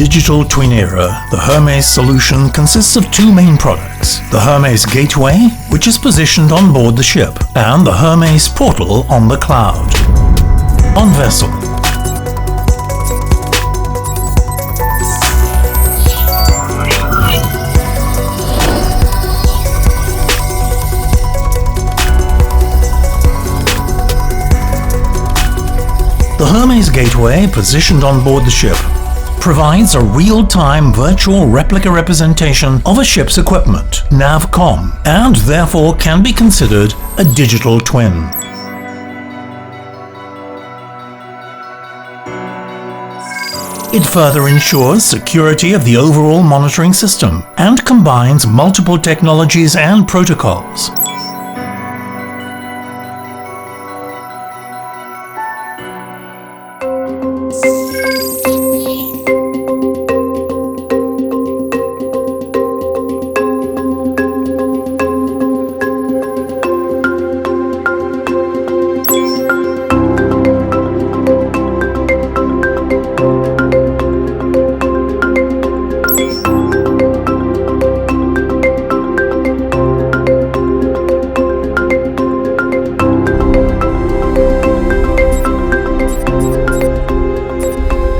digital twin era, the HermAce solution consists of two main products: the HermAce Gateway, which is positioned on board the ship, and the HermAce Portal on the cloud. On vessel. The HermAce Gateway, positioned on board the ship, provides a real-time virtual replica representation of a ship's equipment, NavCom, and therefore can be considered a digital twin. It further ensures security of the overall monitoring system and combines multiple technologies and protocols.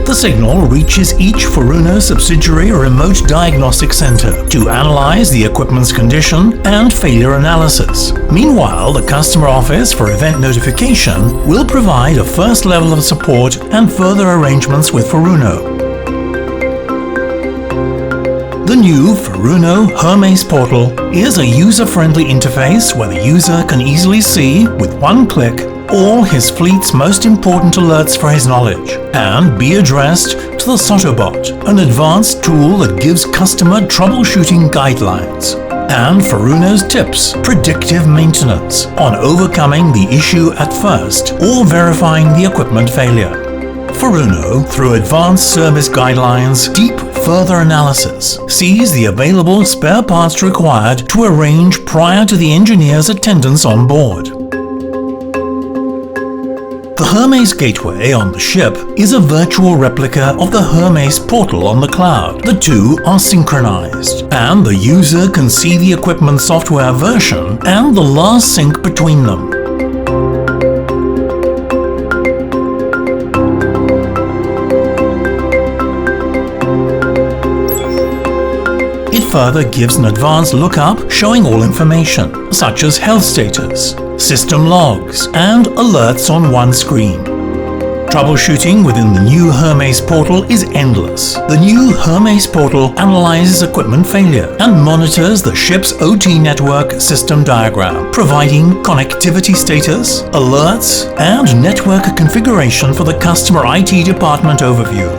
The signal reaches each Furuno subsidiary remote diagnostic center to analyze the equipment's condition and failure analysis. Meanwhile, the customer office for event notification will provide a first level of support and further arrangements with Furuno. The new Furuno HermAce Portal is a user-friendly interface where the user can easily see, with one click, all his fleet's most important alerts for his knowledge, and be addressed to the Sotobot, an advanced tool that gives customer troubleshooting guidelines, and Furuno's tips, predictive maintenance, on overcoming the issue at first or verifying the equipment failure. Furuno, through advanced service guidelines, deep further analysis, sees the available spare parts required to arrange prior to the engineer's attendance on board. The HermAce Gateway on the ship is a virtual replica of the HermAce Portal on the cloud. The two are synchronized, and the user can see the equipment software version and the last sync between them. It further gives an advanced lookup showing all information, such as health status, system logs, and alerts on one screen. Troubleshooting within the new HermAce Portal is endless. The new HermAce Portal analyzes equipment failure and monitors the ship's OT network system diagram, providing connectivity status, alerts, and network configuration for the customer IT department overview.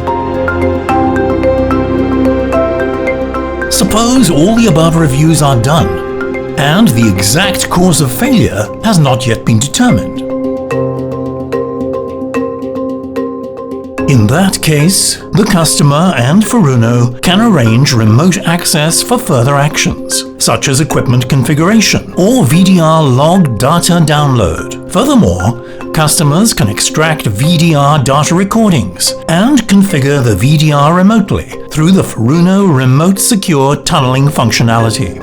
Suppose all the above reviews are done, and the exact cause of failure has not yet been determined. In that case, the customer and Furuno can arrange remote access for further actions, such as equipment configuration or VDR log data download. Furthermore, customers can extract VDR data recordings and configure the VDR remotely through the Furuno Remote Secure Tunneling functionality.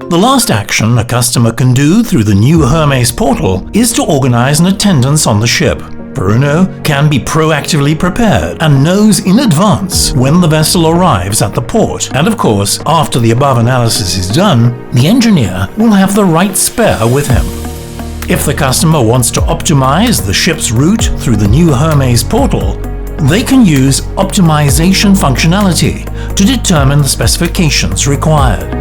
The last action a customer can do through the new HermAce Portal is to organize an attendance on the ship. Furuno can be proactively prepared and knows in advance when the vessel arrives at the port, and of course, after the above analysis is done, the engineer will have the right spare with him. If the customer wants to optimize the ship's route through the new HermAce Portal, they can use optimization functionality to determine the specifications required.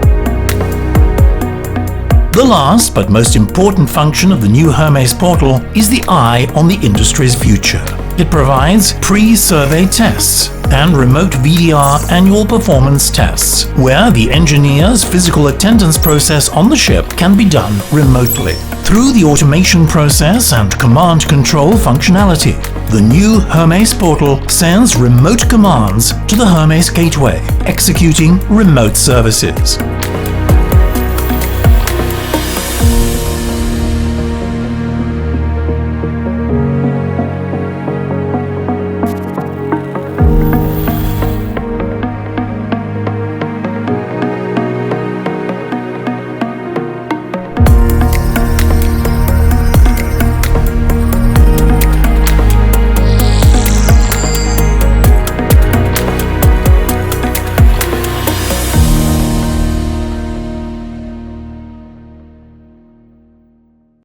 The last but most important function of the new HermAce Portal is the eye on the industry's future. It provides pre-survey tests and remote VDR annual performance tests, where the engineer's physical attendance process on the ship can be done remotely. Through the automation process and command control functionality, the new HermAce Portal sends remote commands to the HermAce Gateway, executing remote services.